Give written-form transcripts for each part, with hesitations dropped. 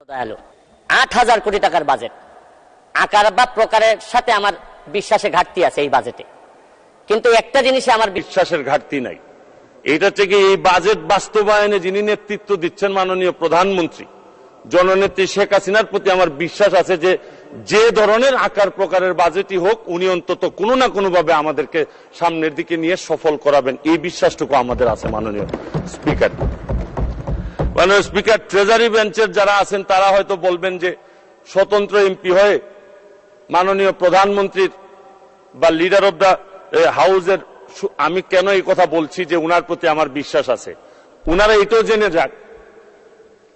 দয়ালু ৮,০০০ কোটি টাকার বাজেট আকার বা প্রকারের সাথে আমার বিশ্বাসে ঘাটতি আছে এই বাজেটে, কিন্তু একটা জিনিসে আমার বিশ্বাসের ঘাটতি নাই। এইটা থেকে এই বাজেট বাস্তবায়নে যিনি নেতৃত্ব দিচ্ছেন মাননীয় প্রধানমন্ত্রী জননেত্রী শেখ হাসিনার প্রতি আমার বিশ্বাস আছে যে যে ধরনের আকার প্রকারের বাজেটই হোক উনি অন্তত কোনো না কোনো ভাবে আমাদেরকে সামনের দিকে নিয়ে সফল করাবেন, এই বিশ্বাসটুকু আমাদের আছে। মাননীয় স্পিকার, মাননীয় স্পিকার, ট্রেজারি বেঞ্চের যারা আছেন তারা হয়তো বলবেন যে স্বতন্ত্র এমপি হয়ে মাননীয় প্রধানমন্ত্রীর বা লিডার অব দ্য হাউসের আমি কেন এই কথা বলছি যে উনার প্রতি আমার বিশ্বাস আছে। উনারা এটাও জেনে যাক,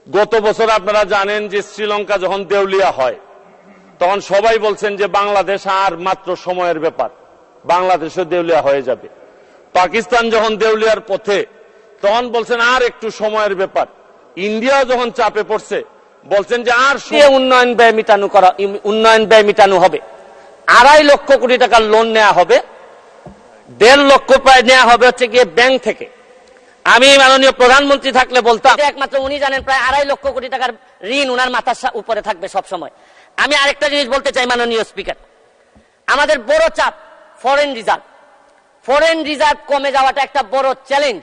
গত বছর আপনারা জানেন যে শ্রীলঙ্কা যখন দেউলিয়া হয় তখন সবাই বলছেন যে বাংলাদেশ আর মাত্র সময়ের ব্যাপার, বাংলাদেশও দেউলিয়া হয়ে যাবে। পাকিস্তান যখন দেউলিয়ার পথে তখন বলছেন আর একটু সময়ের ব্যাপার। ইন্ডিয়া যখন চাপে পড়ছে বলছেন যে আর উন্নয়ন ব্যয় মিটানো হবে। ২.৫ লক্ষ কোটি টাকার লোন নেওয়া হবে, ১.৫ লক্ষ প্রায় নেওয়া হবে হচ্ছে গিয়ে ব্যাংক থেকে। আমি মাননীয় প্রধানমন্ত্রী থাকলে বলতাম, একমাত্র উনি জানেন প্রায় ২.৫ লক্ষ কোটি টাকার ঋণ উনার মাথার উপরে থাকবে সব সময়। আমি আরেকটা জিনিস বলতে চাই মাননীয় স্পিকার, আমাদের বড় চাপ ফরেন রিজার্ভ কমে যাওয়াটা একটা বড় চ্যালেঞ্জ।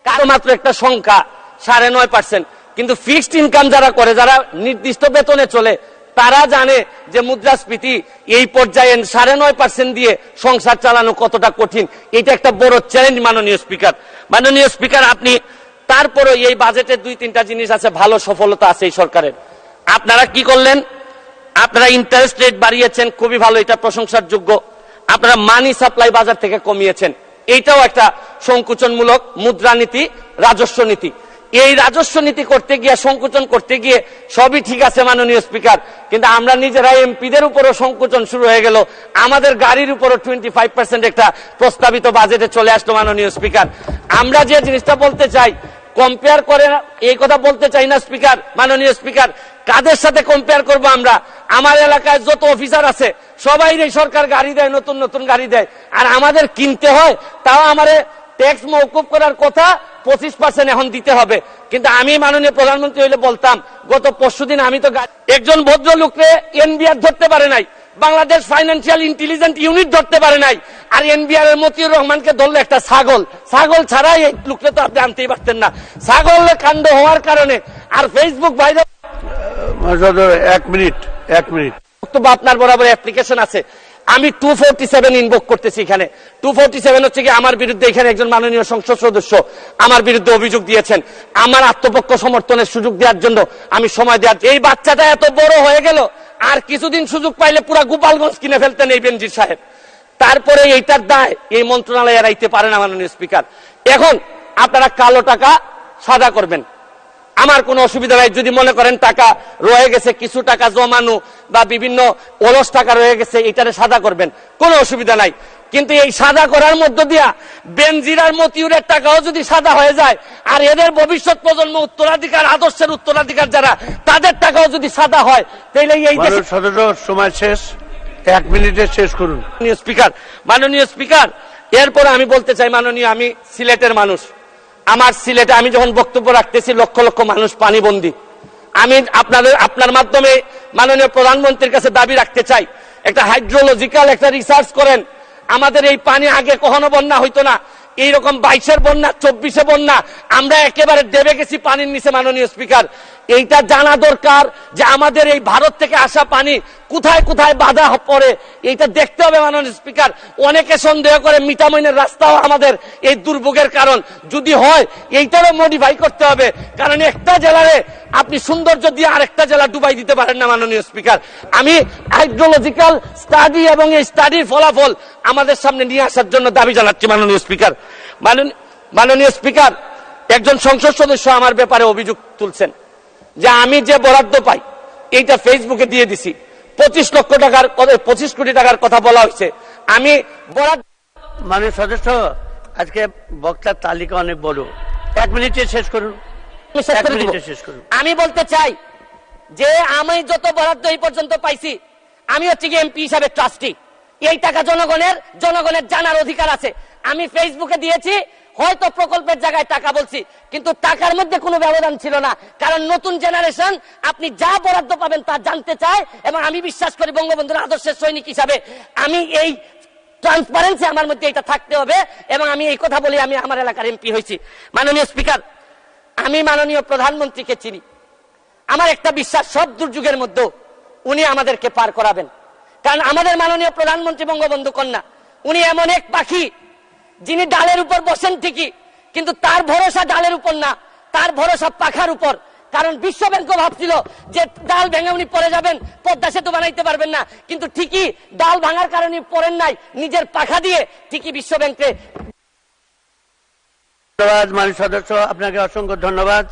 কারো মাত্র একটা সংখ্যা ৯.৫%, কিন্তু ফিক্সড ইনকাম যারা করে, যারা নির্দিষ্ট বেতনে চলে, তারা জানে যে মুদ্রাস্ফীতি এই পর্যায়ে ৯.৫% দিয়ে সংসার চালানো কতটা কঠিন। এটা একটা বড় চ্যালেঞ্জ মাননীয় স্পিকার। মাননীয় স্পিকার, আপনি তারপরে এই বাজেটে ২-৩টা জিনিস আছে, ভালো সফলতা আছে এই সরকারের। আপনারা কি করলেন? আপনারা ইন্টারেস্ট রেট বাড়িয়েছেন, খুবই ভালো, এটা প্রশংসার যোগ্য। আপনারা মানি সাপ্লাই বাজার থেকে কমিয়েছেন, এইটাও একটা সংকুচনমূলক মুদ্রানীতি, রাজস্ব নীতি। এই রাজস্ব নীতি করতে গিয়ে, সংকুচন করতে গিয়ে সবই ঠিক আছে মাননীয় স্পিকার, কিন্তু আমরা নিজেরা এমপিদের উপরও সংকুচন শুরু হয়ে গেল, আমাদের গাড়ির উপরও 25% একটা প্রস্তাবিত বাজেটে চলে আসলো মাননীয় স্পিকার। আমরা যে জিনিসটা বলতে চাই, কম্পেয়ার করে এই কথা বলতে চাই না স্পিকার, মাননীয় স্পিকার, কাদের সাথে কম্পেয়ার করব আমরা? আমার এলাকায় যত অফিসার আছে সবাই সরকার গাড়ি দেয়, নতুন নতুন গাড়ি দেয়, আর আমাদের কিনতে হয়, তাও আমারে ট্যাক্স মওকুফ করার কথা 25% এখন দিতে হবে। কিন্তু আমি মাননীয় প্রধানমন্ত্রী হইলে বলতাম, গত পরশুদিন আমি তো একজন ভদ্রলোককে এনবিআর ধরতে পারে নাই, বাংলাদেশ ফাইন্যান্সিয়াল ইন্টেলিজেন্স ইউনিট ধরতে পারে নাই, আর এনবিআর এর মতিউর রহমানকে ধরলে একটা ছাগল ছাড়া এই লোককে তো আপনি আনতেই পারতেন না। ছাগল কাণ্ড হওয়ার কারণে আর ফেসবুক ভাইরাল। ১ মিনিট বক্তব্য আপনার বরাবর অ্যাপ্লিকেশন আছে, আমি 247 ইনভোক করতেছি। এখানে 247 হচ্ছে কি আমার বিরুদ্ধে, এখানে একজন মাননীয় সংসদ সদস্য আমার বিরুদ্ধে অভিযোগ দিয়েছেন, আমার আত্মপক্ষ সমর্থনের সুযোগ দেওয়ার জন্য আমি সময় দেওয়ার। এই বাচ্চাটা এত বড় হয়ে গেল, আর কিছুদিন সুযোগ পাইলে পুরা গোপালগঞ্জ কিনে ফেলতেন এই বেনজির সাহেব। তারপরে এইটার দায় এই মন্ত্রণালয় এড়াইতে পারে না মাননীয় স্পিকার। এখন আপনারা কালো টাকা সাদা করবেন, আমার কোনো অসুবিধা নাই। যদি মনে করেন টাকা রয়ে গেছে, কিছু টাকা জমানো বা বিভিন্ন অলস টাকা রয়ে গেছে, এটারে সাদা করবেন, কোনো অসুবিধা নাই। কিন্তু এই সাদা করার মধ্য দিয়া বেনজির আর মতিউরের টাকাও যদি সাদা হয়ে যায়, আর এদের ভবিষ্যৎ প্রজন্ম উত্তরাধিকার, আদর্শের উত্তরাধিকার যারা, তাদের টাকাও যদি সাদা হয়, তাহলে এই সময় শেষ, 1 মিনিটে শেষ করুন মাননীয় স্পিকার। এরপর আমি বলতে চাই মাননীয়, আমি সিলেটের মানুষ, আমার সিলেটে আমি যখন বক্তব্য রাখতেছি লক্ষ লক্ষ মানুষ পানিবন্দী। আমি আপনার মাধ্যমে মাননীয় প্রধানমন্ত্রীর কাছে দাবি রাখতে চাই, একটা হাইড্রোলজিক্যাল একটা রিসার্চ করেন। আমাদের এই পানি আগে কখনো বন্যা হইতো না, এইরকম 22-এর বন্যা, 24-এ বন্যা, আমরা একেবারে ডেবে গেছি পানির নিচে মাননীয় স্পিকার। এইটা জানা দরকার যে আমাদের এই ভারত থেকে আসা পানি কোথায় কোথায় বাধা পড়ে, এইটা দেখতে হবে মাননীয় স্পিকার। অনেকে সন্দেহ করে মিঠামইনের রাস্তাও আমাদের এই দুর্ভোগের কারণ, যদি হয় এইটারও মডিফাই করতে হবে, কারণ একটা জেলারে আপনি সৌন্দর্য দিয়ে আরেকটা জেলা ডুবাই দিতে পারেন না মাননীয় স্পিকার। আমি হাইড্রোলজিক্যাল স্টাডি এবং এই স্টাডির ফলাফল আমাদের সামনে নিয়ে আসার জন্য দাবি জানাচ্ছি মাননীয় স্পিকার। মাননীয় স্পিকার, একজন সংসদ সদস্য আমার ব্যাপারে অভিযোগ তুলছেন যে আমি যে বরাদ্দ পাই এইটা ফেসবুকে দিয়ে দিছি, 25 কোটি টাকার কথা বলা হয়েছে। আমি বরাদ্দ, মাননীয় সদস্য, আজকে বক্তার তালিকা অনেক বড়, 1 মিনিটে শেষ করুন। আমি বলতে চাই যে আমি যত বরাদ্দ এই পর্যন্ত পাইছি, আমি হচ্ছে কি এমপি হিসাবে ট্রাস্টি, এই টাকা জনগণের জানার অধিকার আছে। আমি ফেসবুকে দিয়েছি হয়তো প্রকল্পের জায়গায় টাকা বলছি, কিন্তু টাকার মধ্যে কোনো ব্যবধান ছিল না, কারণ নতুন জেনারেশন আপনি যা বরাদ্দ পাবেন তা জানতে চায়। এবং আমি বিশ্বাস করি বঙ্গবন্ধুর আদর্শের সৈনিক হিসাবে আমি এই ট্রান্সপারেন্সি আমার মধ্যে এটা থাকতে হবে। এবং আমি এই কথা বলি, আমি আমার এলাকার এমপি হয়েছি। মাননীয় স্পিকার, আমি মাননীয় প্রধানমন্ত্রীকে চিনি। আমার একটা বিশ্বাস, সব দুর্যোগের মধ্যে উনি আমাদেরকে পার করাবেন, কারণ আমাদের মাননীয় প্রধানমন্ত্রী বঙ্গবন্ধু কন্যা, উনি এমন এক পাখি যিনি ডালের উপর বসেন ঠিকই, কিন্তু তার ভরসা ডালের উপর না, তার ভরসা পাখার উপর। কারণ বিশ্ব ব্যাংক ভাবছিল যে ডাল ভেঙে উনি পড়ে যাবেন, পদ্মা সেতু বানাইতে পারবেন না, কিন্তু ঠিকই ডাল ভাঙার কারণে পড়েন নাই, নিজের পাখা দিয়ে ঠিকই বিশ্ব ব্যাংকে। ধন্যবাদ মাননীয় সদস্য, আপনাকে অসংখ্য ধন্যবাদ।